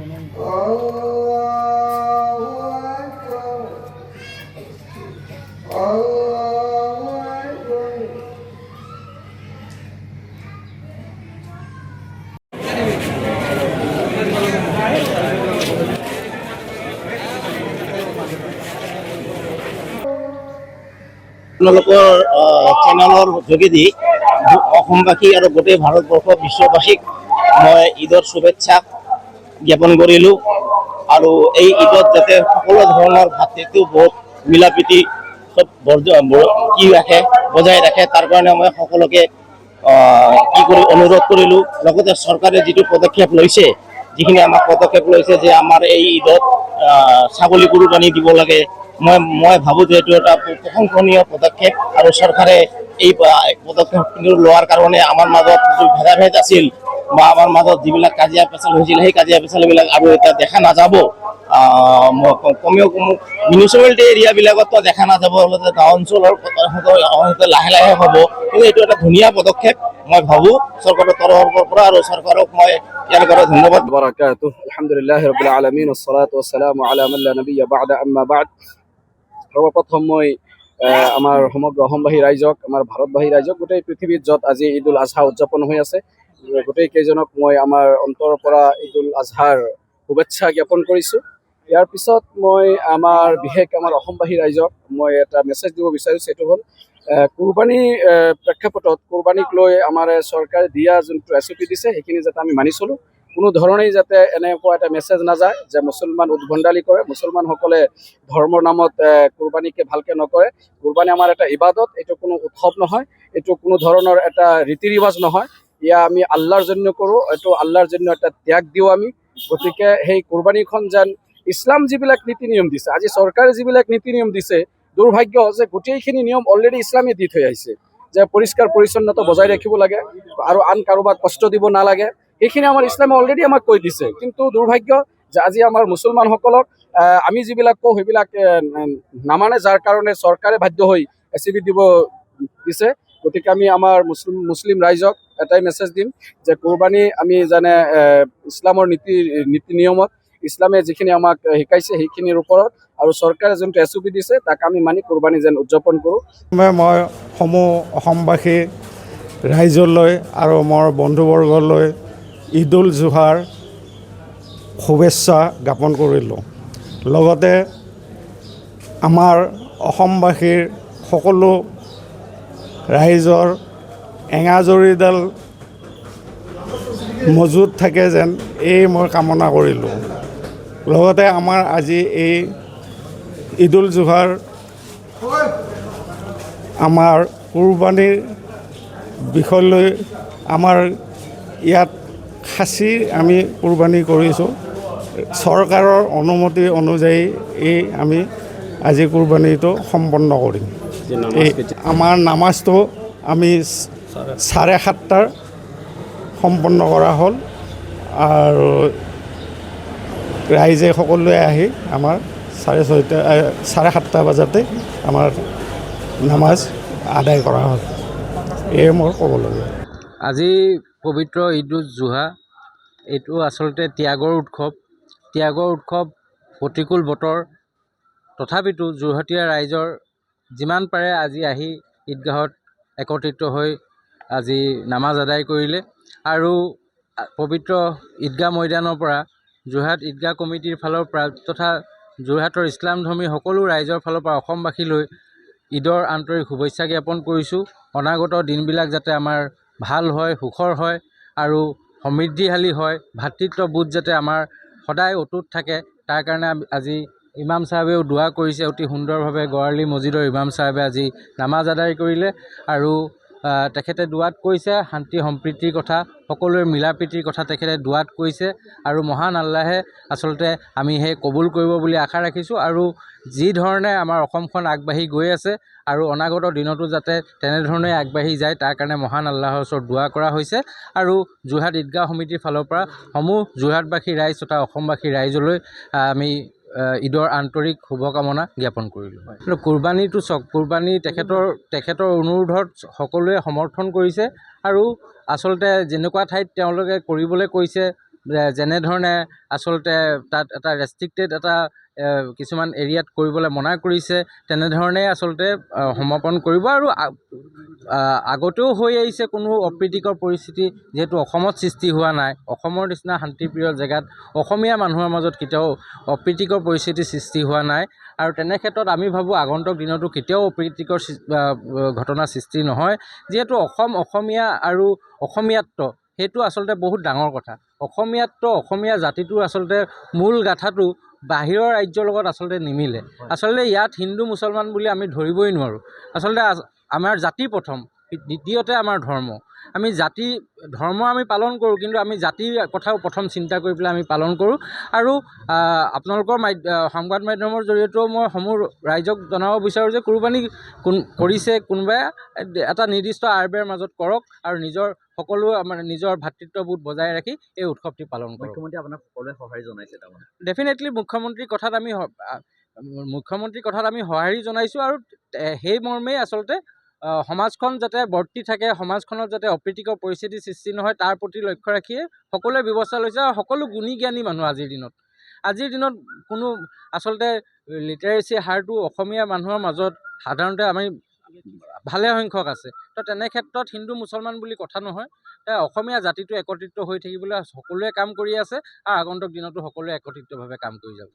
আপোনালোকৰ চেনেলৰ যোগেদি অসমবাসী আৰু গোটেই ভাৰতবৰ্ষ বিশ্ববাসীক মই ঈদৰ শুভেচ্ছা জ্ঞাপন কৰিলোঁ। আৰু এই ঈদত যাতে সকলো ধৰণৰ ভাতৃত্ববোধ মিলাপ্ৰীতি চব বজাই ৰাখে তাৰ কাৰণে মই সকলোকে অনুৰোধ কৰিলোঁ। লগতে চৰকাৰে যিটো পদক্ষেপ লৈছে, যিখিনি আমাক পদক্ষেপ লৈছে যে আমাৰ এই ঈদত ছাগলী কুৰবানী দিব লাগে, মই ভাবোঁ যে এইটো এটা প্ৰশংসনীয় পদক্ষেপ। আৰু চৰকাৰে এই পদক্ষেপখিনি লোৱাৰ কাৰণে আমাৰ মাজত যিটো ভেদাভেদ আছিল বা আমাৰ মাজত যিবিলাক কাজিয়া পেচাল হৈছিল, সেই কাজিয়া পেচালবিলাক আৰু এতিয়া দেখা নাযাব। কমেও মিউনিচিপালিটি এৰিয়াবিলাকতো দেখা নাযাব, গাঁও অঞ্চলৰ লাহে লাহে হ'ব। কিন্তু এইটো এটা ধুনীয়া পদক্ষেপ মই ভাবোঁ চৰকাৰৰ তৰফৰ পৰা, আৰু চৰকাৰক মই ইয়াৰ কাৰণে ধন্যবাদ। আলহামদুলিল্লাহ ৰাব্বিল আলামিন wassalatu wassalamu ala man la nabiyya ba'da amma ba'd। সৰ্বপ্ৰথম মই আমাৰ সমগ্ৰ অসমবাসী ৰাইজক, আমাৰ ভাৰতবাসী ৰাইজক, গোটেই পৃথিৱীত য'ত আজি ঈদ উল আজহা উদযাপন হৈ আছে, গোটেই কেইজনক মই আমাৰ অন্তৰৰ পৰা ঈদ উল আজহাৰ শুভেচ্ছা জ্ঞাপন কৰিছোঁ। ইয়াৰ পিছত মই বিশেষ আমাৰ অসমবাসী ৰাইজক মই এটা মেছেজ দিব বিচাৰিছোঁ। সেইটো হ'ল কুৰবানী প্ৰেক্ষাপটত কুৰবানীক লৈ আমাৰ চৰকাৰে দিয়া যোনটো SOP দিছে, সেইখিনি যাতে আমি মানি চলোঁ। কোনো ধৰণেই যাতে এনেকুৱা এটা মেছেজ নাযায় যে মুছলমান উদ্ভণ্ডালি কৰে, মুছলমানসকলে ধৰ্মৰ নামত কুৰবানীকে ভালকৈ নকৰে। কুৰবানী আমাৰ এটা ইবাদত, এইটো কোনো উৎসৱ নহয়, এইটো কোনো ধৰণৰ এটা ৰীতি ৰিৱাজ নহয়। ইয়া আমি আল্লাহৰ জন্য কৰোঁ, এইটো আল্লাহৰ জন্য এটা ত্যাগ দিওঁ আমি। গতিকে সেই কুৰবানীখন যেন ইছলাম যিবিলাক নীতি নিয়ম দিছে, আজি চৰকাৰে যিবিলাক নীতি নিয়ম দিছে, দুৰ্ভাগ্য যে গোটেইখিনি নিয়ম অলৰেডি ইছলামে দি থৈ আহিছে, যে পৰিষ্কাৰ পৰিচ্ছন্নতা বজাই ৰাখিব লাগে আৰু আন কাৰোবাক কষ্ট দিব নালাগে। সেইখিনি আমাৰ ইছলামে অলৰেডি আমাক কৈ দিছে। কিন্তু দুৰ্ভাগ্য যে আজি আমাৰ মুছলমানসকলক আমি যিবিলাক কওঁ সেইবিলাক নামানে, যাৰ কাৰণে চৰকাৰে বাধ্য হৈ SOP দিব দিছে। গতিকে আমি আমাৰ মুছলিম ৰাইজক এটাই মেছেজ দিম যে কুৰবানী আমি যেনে ইছলামৰ নীতি নিয়মত, ইছলামে যিখিনি আমাক শিকাইছে সেইখিনিৰ ওপৰত, আৰু চৰকাৰে যোনটো SOP দিছে তাক আমি মানি কুৰবানী যেন উদযাপন কৰোঁ। মই সমূহ অসমবাসী ৰাইজলৈ আৰু মোৰ বন্ধুবৰ্গলৈ ঈদ উল জুহাৰ শুভেচ্ছা জ্ঞাপন কৰিলোঁ। লগতে আমাৰ অসমবাসীৰ সকলো ৰাইজৰ এঙাজৰিডাল মজুত থাকে যেন এই মই কামনা কৰিলোঁ। লগতে আমাৰ আজি এই ঈদ উল জুহাৰ আমাৰ কুৰবানীৰ বিষয়লৈ আমাৰ ইয়াত খাচী আমি কুৰবানী কৰিছোঁ। চৰকাৰৰ অনুমতি অনুযায়ী আমি আজি কুৰবানীটো সম্পন্ন কৰিম। আমাৰ নামাজটো আমি 7:30 সম্পন্ন কৰা হ'ল, আৰু ৰাইজে সকলোৱে আহি আমাৰ 7:30 বজাতে আমাৰ নামাজ আদায় কৰা হ'ল। এয়ে মোৰ ক'বলগীয়া। আজি পবিত্ৰ ঈদ উল জুহা, এইটো আচলতে ত্যাগৰ উৎসৱ। প্ৰতিকূল বতৰ, তথাপিতো যোৰহাটীয়া ৰাইজৰ যিমান পাৰে আজি আহি ঈদগাহত একত্ৰিত হৈ আজি নামাজ আদায় কৰিলে। আৰু পবিত্ৰ ঈদগাহ মৈদানৰ পৰা যোৰহাট ঈদগাহ কমিটিৰ ফালৰ পৰা তথা যোৰহাটৰ ইছলামধৰ্মী সকলো ৰাইজৰ ফালৰ পৰা অসমবাসীলৈ ঈদৰ আন্তৰিক শুভেচ্ছা জ্ঞাপন কৰিছোঁ। অনাগত দিনবিলাক যাতে আমাৰ ভাল হয়, সুখৰ হয় আৰু সমৃদ্ধিশালী হয়, ভাতৃত্ববোধ যাতে আমাৰ সদায় অটুট থাকে, তাৰ কাৰণে আজি ইমাম চাহেবেও দোৱা কৰিছে। অতি সুন্দৰভাৱে গড়ালি মছজিদৰ ইমাম চাহেবে আজি নামাজ আদায় কৰিলে, আৰু তেখেতে দোৱাত কৈছে শান্তি সম্প্ৰীতিৰ কথা, সকলোৰে মিলাপ্ৰীতিৰ কথা তেখেতে দোৱাত কৈছে। আৰু মহান আল্লাহে আচলতে আমি সেই কবুল কৰিব বুলি আশা ৰাখিছোঁ। আৰু যি ধৰণে আমাৰ অসমখন আগবাঢ়ি গৈ আছে আৰু অনাগত দিনতো যাতে তেনেধৰণে আগবাঢ়ি যায়, তাৰ কাৰণে মহান আল্লাহৰ ওচৰত দোৱা কৰা হৈছে। আৰু যোৰহাট ঈদগাহ সমিতিৰ ফালৰ পৰা সমূহ যোৰহাটবাসী ৰাইজ তথা অসমবাসী ৰাইজলৈ আমি ঈদৰ আন্তৰিক শুভকামনা জ্ঞাপন কৰিলোঁ। কুৰবানীটো কুৰবানী তেখেতৰ অনুৰোধত সকলোৱে সমৰ্থন কৰিছে, আৰু আচলতে যেনেকুৱা ঠাইত তেওঁলোকে কৰিবলৈ কৈছে যেনেধৰণে আচলতে তাত এটা ৰেষ্ট্ৰিক্টেড এটা কিছুমান এৰিয়াত কৰিবলৈ মনা কৰিছে, তেনেধৰণে আচলতে সমাপন কৰিব। আৰু আগতেও হৈ আহিছে কোনো অপ্ৰীতিকৰ পৰিস্থিতি যিহেতু অসমত সৃষ্টি হোৱা নাই। অসমৰ নিচিনা শান্তিপ্ৰিয় জেগাত অসমীয়া মানুহৰ মাজত কেতিয়াও অপ্ৰীতিকৰ পৰিস্থিতি সৃষ্টি হোৱা নাই। আৰু তেনে ক্ষেত্ৰত আমি ভাবোঁ আগন্তুক দিনতো কেতিয়াও অপ্ৰীতিকৰ ঘটনা সৃষ্টি নহয়, যিহেতু অসমীয়া আৰু অসমীয়াত্ব সেইটো আচলতে বহুত ডাঙৰ কথা। অসমীয়াত্ব, অসমীয়া জাতিটোৰ আচলতে মূল গাঁথাটো বাহিৰৰ ৰাজ্যৰ লগত আচলতে নিমিলে। আচলতে ইয়াত হিন্দু মুছলমান বুলি আমি ধৰিবই নোৱাৰোঁ। আচলতে আমাৰ জাতি প্ৰথম, দ্বিতীয়তে আমাৰ ধৰ্ম। আমি ধৰ্ম আমি পালন কৰোঁ, কিন্তু আমি জাতিৰ কথাও প্ৰথম চিন্তা কৰি পেলাই আমি পালন কৰোঁ। আৰু আপোনালোকৰ সংবাদ মাধ্যমৰ জৰিয়তেও মই সমূহ ৰাইজক জনাব বিচাৰোঁ যে কুৰবানী কৰিছে কোনোবাই এটা নিৰ্দিষ্ট আৰবেৰ মাজত কৰক আৰু সকলোৱে মানে নিজৰ ভাতৃত্ববোধ বজাই ৰাখি এই উৎসৱটি পালন কৰক। মুখ্যমন্ত্ৰী আপোনাক সকলোৱে সঁহাৰি জনাইছে তাৰমানে? ডেফিনেটলি মুখ্যমন্ত্ৰীৰ কথাত আমি সঁহাৰি জনাইছোঁ। আৰু সেই মৰ্মেই আচলতে সমাজখন যাতে বৰ্তি থাকে, সমাজখনত যাতে অপ্ৰীতিকৰ পৰিস্থিতি সৃষ্টি নহয়, তাৰ প্ৰতি লক্ষ্য ৰাখিয়ে সকলোৱে ব্যৱস্থা লৈছে। আৰু সকলো গুণী জ্ঞানী মানুহ আজিৰ দিনত কোনো আচলতে লিটাৰেচি হাৰটো অসমীয়া মানুহৰ মাজত সাধাৰণতে আমি ভালে সংখ্যক আছে। তো তেনে ক্ষেত্ৰত হিন্দু মুছলমান বুলি কথা নহয়, অসমীয়া জাতিটো একত্ৰিত হৈ থাকিবলৈ সকলোৱে কাম কৰি আছে আৰু আগন্তুক দিনতো সকলোৱে একত্ৰিতভাৱে কাম কৰি যাব।